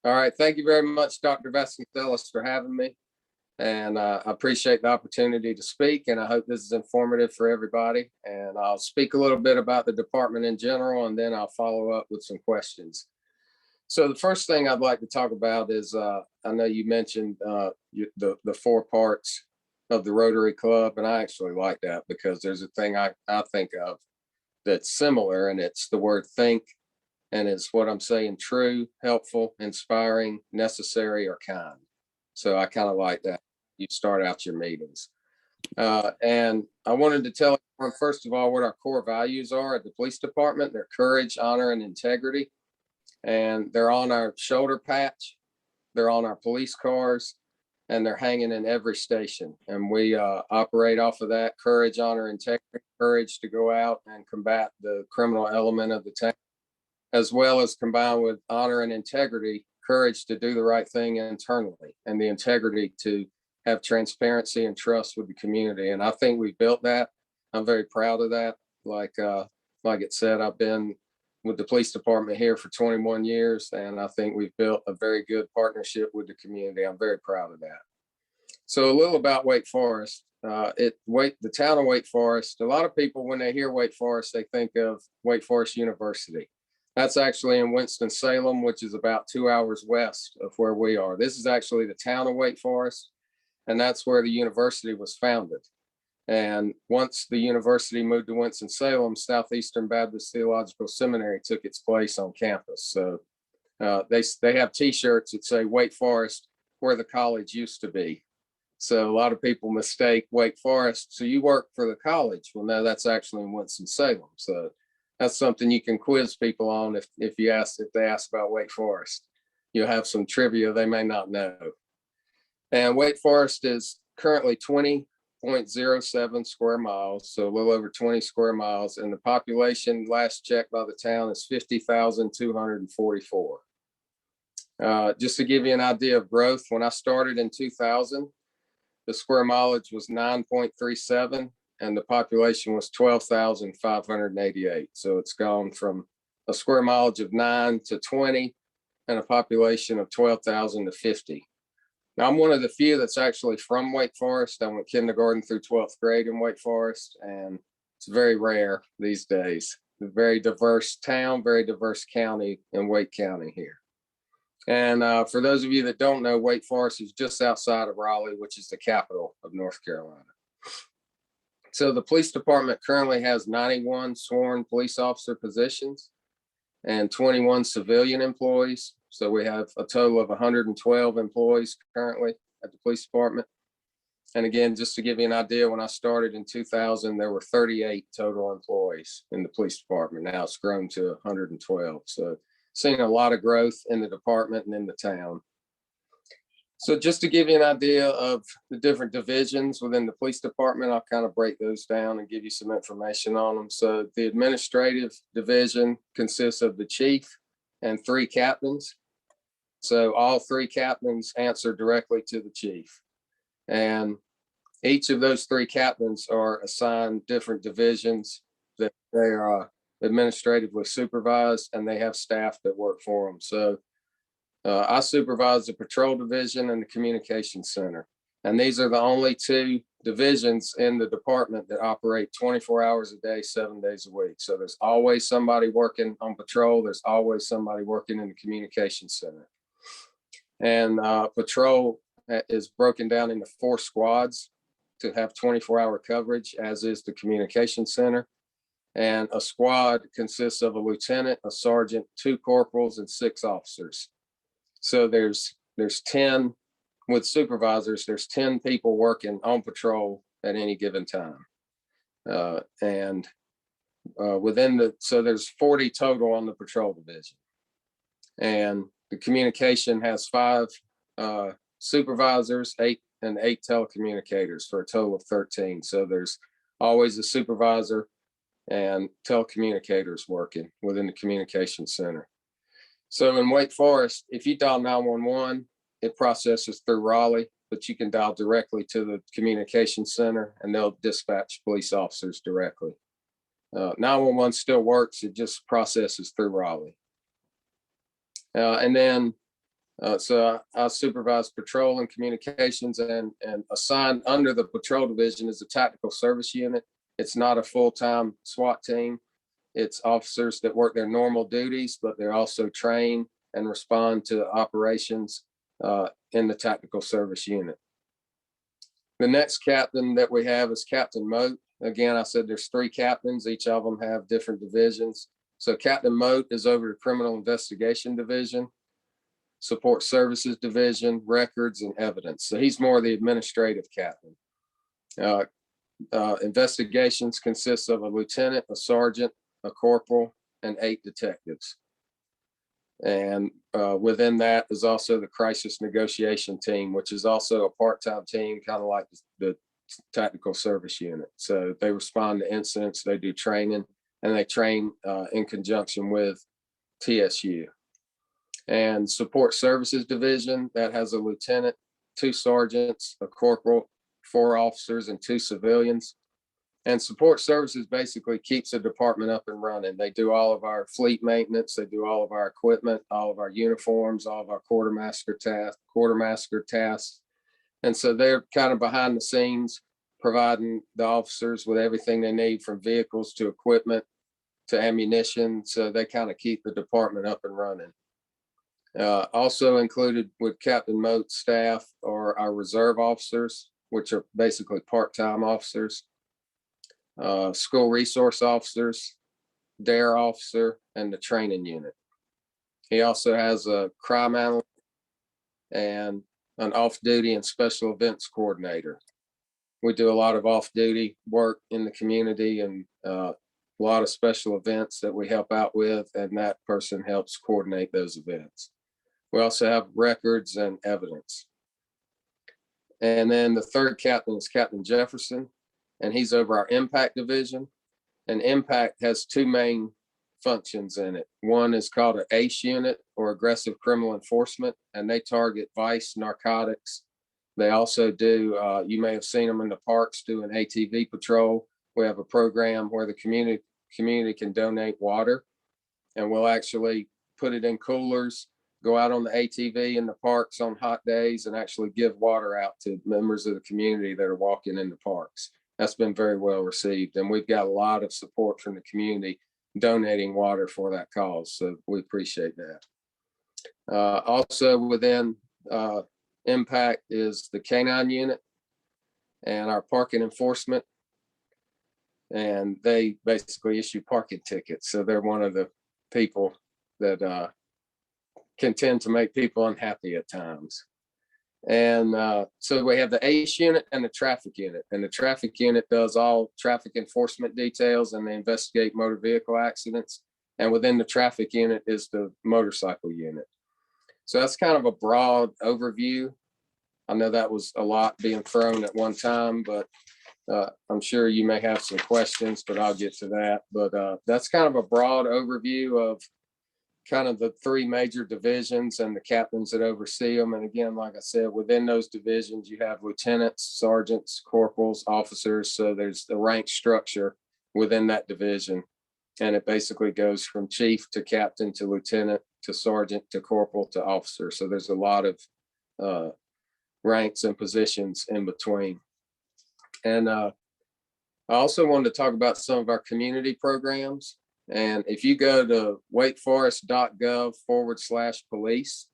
All right. Thank you very much, Dr. Vasconcelos, for having me. And I appreciate the opportunity to speak, and I hope this is informative for everybody. And I'll speak a little bit about the department in general, and then I'll follow up with some questions. So the first thing I'd like to talk about is, I know you mentioned the 4 parts of the Rotary Club, and I actually like that because there's a thing I think of that's similar, and it's the word think, and it's what I'm saying: true, helpful, inspiring, necessary, or kind. So I kind of like that. You start out your meetings. And I wanted to tell everyone, first of all, what our core values are at the police department. They're courage, honor, and integrity. And they're on our shoulder patch. They're on our police cars, and they're hanging in every station. And we operate off of that: courage, honor, integrity, courage to go out and combat the criminal element of the town, as well as combined with honor and integrity, courage to do the right thing internally, and the integrity to have transparency and trust with the community. And I think we built that. I'm very proud of that. Like it said, I've been with the police department here for 21 years, and I think we've built a very good partnership with the community. I'm very proud of that. So a little about Wake Forest. The town of Wake Forest, a lot of people, when they hear Wake Forest, they think of Wake Forest University. That's actually in Winston-Salem, which is about 2 hours west of where we are. This is actually the town of Wake Forest, and that's where the university was founded. And once the university moved to Winston-Salem, Southeastern Baptist Theological Seminary took its place on campus. So they have T-shirts that say Wake Forest, where the college used to be. So a lot of people mistake Wake Forest. So you work for the college. Well, no, that's actually in Winston-Salem. So that's something you can quiz people on if they ask about Wake Forest. You'll have some trivia they may not know. And Wake Forest is currently 20.07 square miles, so a little over 20 square miles. And the population, last check by the town, is 50,244. Just to give you an idea of growth, when I started in 2000, the square mileage was 9.37, and the population was 12,588. So it's gone from a square mileage of 9 to 20, and a population of 12,000 to 50. Now, I'm one of the few that's actually from Wake Forest. I went kindergarten through 12th grade in Wake Forest, and it's very rare these days. A very diverse town, very diverse county in Wake County here. And for those of you that don't know, Wake Forest is just outside of Raleigh, which is the capital of North Carolina. So the police department currently has 91 sworn police officer positions and 21 civilian employees. So we have a total of 112 employees currently at the police department. And again, just to give you an idea, when I started in 2000, there were 38 total employees in the police department. Now it's grown to 112. So seen a lot of growth in the department and in the town. So just to give you an idea of the different divisions within the police department, I'll kind of break those down and give you some information on them. So the administrative division consists of the chief and 3 captains. So all 3 captains answer directly to the chief. And each of those 3 captains are assigned different divisions that they are administratively supervised, and they have staff that work for them. So I supervise the patrol division and the communication center. And these are the only 2 divisions in the department that operate 24 hours a day, 7 days a week. So there's always somebody working on patrol. There's always somebody working in the communication center. And patrol is broken down into 4 squads to have 24-hour coverage, as is the communication center. And a squad consists of a lieutenant, a sergeant, 2 corporals, and 6 officers. So there's 10 with supervisors. There's 10 people working on patrol at any given time. So there's 40 total on the patrol division. And the communication has 5 supervisors, 8 telecommunicators, for a total of 13. So there's always a supervisor and telecommunicators working within the communication center. So in Wake Forest, if you dial 911, it processes through Raleigh, but you can dial directly to the communication center and they'll dispatch police officers directly. 911 still works, it just processes through Raleigh. And then I supervise patrol and communications, and assigned under the patrol division is a tactical service unit. It's not a full-time SWAT team. It's officers that work their normal duties, but they're also trained and respond to operations in the tactical service unit. The next captain that we have is Captain Moat. Again, I said there's 3 captains. Each of them have different divisions. So Captain Moat is over the criminal investigation division, support services division, records, and evidence. So he's more the administrative captain. Investigations consists of a lieutenant, a sergeant, a corporal, and 8 detectives. And within that is also the crisis negotiation team, which is also a part-time team, kind of like the tactical service unit. So they respond to incidents, they do training, and they train in conjunction with TSU. And support services division, that has a lieutenant, 2 sergeants, a corporal, 4 officers, and 2 civilians. And support services basically keeps the department up and running. They do all of our fleet maintenance, they do all of our equipment, all of our uniforms, all of our quartermaster tasks. And so they're kind of behind the scenes, providing the officers with everything they need, from vehicles to equipment to ammunition. So they kind of keep the department up and running. Also included with Captain Moat's staff are our reserve officers, which are basically part-time officers, school resource officers, DARE officer, and the training unit. He also has a crime analyst and an off-duty and special events coordinator. We do a lot of off-duty work in the community and a lot of special events that we help out with, and that person helps coordinate those events. We also have records and evidence. And then the third captain is Captain Jefferson, and he's over our impact division. And impact has 2 main functions in it. One is called an ACE unit, or aggressive criminal enforcement, and they target vice, narcotics. They also do, you may have seen them in the parks doing ATV patrol. We have a program where the community can donate water, and we'll actually put it in coolers, go out on the ATV in the parks on hot days, and actually give water out to members of the community that are walking in the parks. That's been very well received, and we've got a lot of support from the community donating water for that cause, so we appreciate that. Also within impact is the K9 unit and our parking enforcement, and they basically issue parking tickets. So they're one of the people that can tend to make people unhappy at times. And so we have the ACE unit and the traffic unit, and the traffic unit does all traffic enforcement details, and they investigate motor vehicle accidents. And within the traffic unit is the motorcycle unit. So that's kind of a broad overview. I know that was a lot being thrown at one time, but I'm sure you may have some questions, but I'll get to that. But that's kind of a broad overview of kind of the 3 major divisions and the captains that oversee them. And again, like I said, within those divisions, you have lieutenants, sergeants, corporals, officers. So there's the rank structure within that division. And it basically goes from chief to captain to lieutenant to sergeant to corporal to officer. So there's a lot of ranks and positions in between. And I also wanted to talk about some of our community programs. And if you go to wakeforest.gov/police,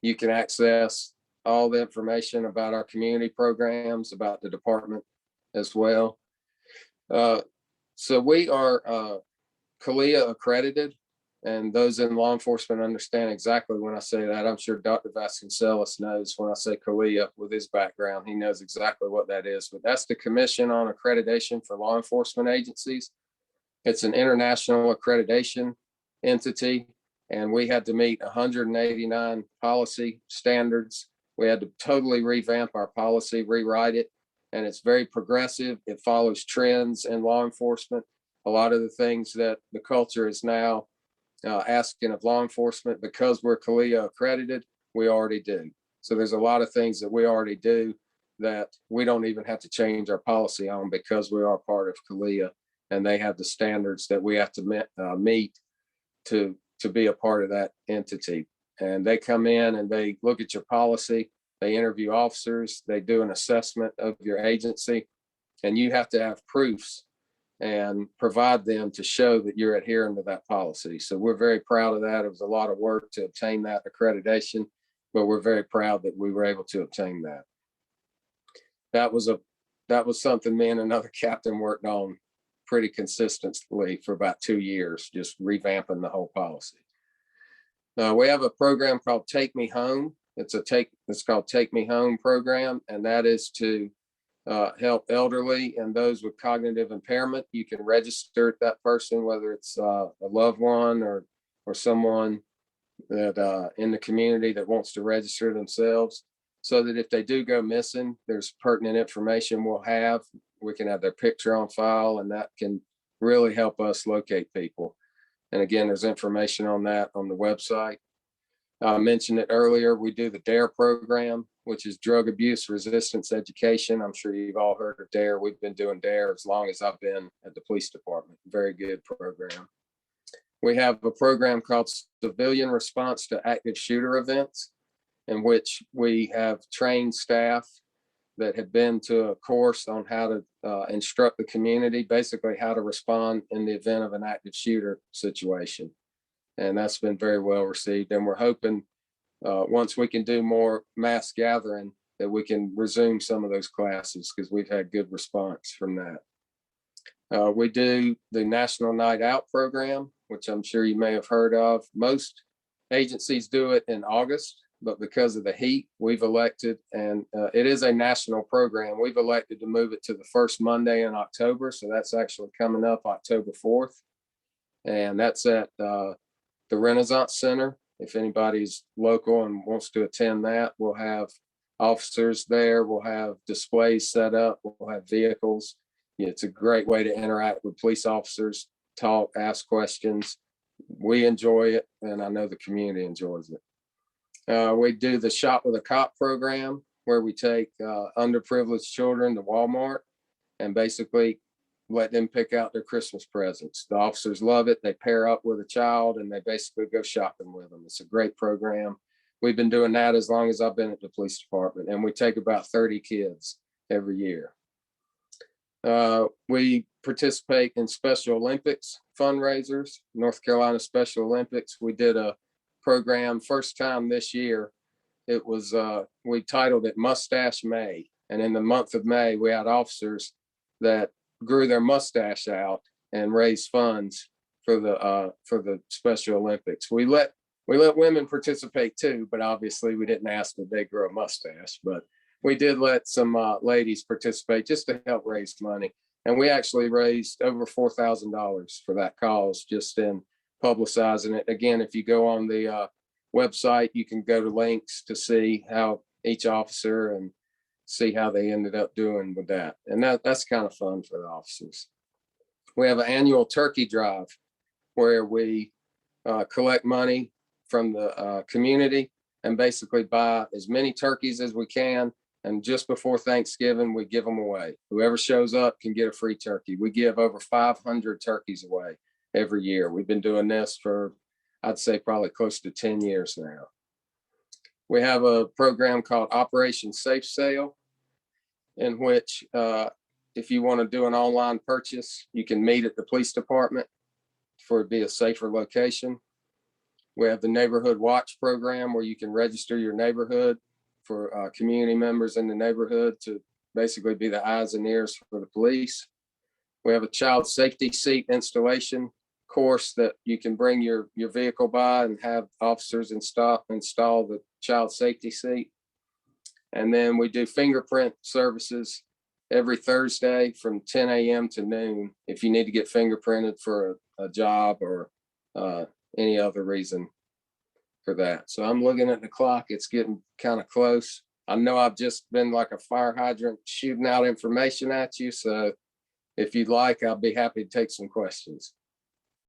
you can access all the information about our community programs, about the department as well. So we are CALEA accredited, and those in law enforcement understand exactly when I say that. I'm sure Dr. Vasconcelos knows when I say CALEA with his background, he knows exactly what that is. But that's the Commission on Accreditation for Law Enforcement Agencies. It's an international accreditation entity, and we had to meet 189 policy standards. We had to totally revamp our policy, rewrite it, and it's very progressive. It follows trends in law enforcement. A lot of the things that the culture is now asking of law enforcement, because we're CALEA accredited, we already do. So there's a lot of things that we already do that we don't even have to change our policy on, because we are part of CALEA. And they have the standards that we have to meet to be a part of that entity. And they come in and they look at your policy, they interview officers, they do an assessment of your agency, and you have to have proofs and provide them to show that you're adhering to that policy. So we're very proud of that. It was a lot of work to obtain that accreditation, but we're very proud that we were able to obtain that. That was something me and another captain worked on pretty consistently for about 2 years, just revamping the whole policy. We have a program called Take Me Home. It's called Take Me Home program, and that is to help elderly and those with cognitive impairment. You can register that person, whether it's a loved one or someone that in the community that wants to register themselves, so that if they do go missing, there's pertinent information we can have their picture on file, and that can really help us locate people. And again, there's information on that on the website. I mentioned it earlier. We do the DARE program, which is drug abuse resistance education. I'm sure you've all heard of DARE. We've been doing DARE as long as I've been at the police department. Very good program. We have a program called Civilian Response to Active Shooter Events, in which we have trained staff that have been to a course on how to instruct the community, basically how to respond in the event of an active shooter situation. And that's been very well received. And we're hoping once we can do more mass gathering, that we can resume some of those classes, because we've had good response from that. We do the National Night Out program, which I'm sure you may have heard of. Most agencies do it in August, but because of the heat, we've elected, and it is a national program, we've elected to move it to the first Monday in October. So that's actually coming up October 4th. And that's at the Renaissance Center. If anybody's local and wants to attend that, we'll have officers there. We'll have displays set up. We'll have vehicles. It's a great way to interact with police officers, talk, ask questions. We enjoy it, and I know the community enjoys it. We do the Shop with a Cop program, where we take underprivileged children to Walmart and basically let them pick out their Christmas presents. The officers love it. They pair up with a child and they basically go shopping with them. It's a great program. We've been doing that as long as I've been at the police department, and we take about 30 kids every year. We participate in Special Olympics fundraisers, North Carolina Special Olympics. We did a program first time this year. It was, we titled it Mustache May. And in the month of May, we had officers that grew their mustache out and raised funds for the Special Olympics. We let women participate too, but obviously we didn't ask that they grow a mustache, but we did let some ladies participate just to help raise money. And we actually raised over $4,000 for that cause, just in publicizing it. Again, if you go on the website, you can go to links to see how each officer and see how they ended up doing with that. And that's kind of fun for the officers. We have an annual turkey drive where we collect money from the community and basically buy as many turkeys as we can. And just before Thanksgiving, we give them away. Whoever shows up can get a free turkey. We give over 500 turkeys away every year. We've been doing this for, I'd say, probably close to 10 years now. We have a program called Operation Safe Sale, in which if you want to do an online purchase, you can meet at the police department for it to be a safer location. We have the Neighborhood Watch program, where you can register your neighborhood for community members in the neighborhood to basically be the eyes and ears for the police. We have a child safety seat installation course that you can bring your vehicle by and have officers install the child safety seat. And then we do fingerprint services every Thursday from 10 a.m. to noon if you need to get fingerprinted for a job or any other reason for that. So I'm looking at the clock. It's getting kind of close. I know I've just been like a fire hydrant shooting out information at you. So if you'd like, I'll be happy to take some questions.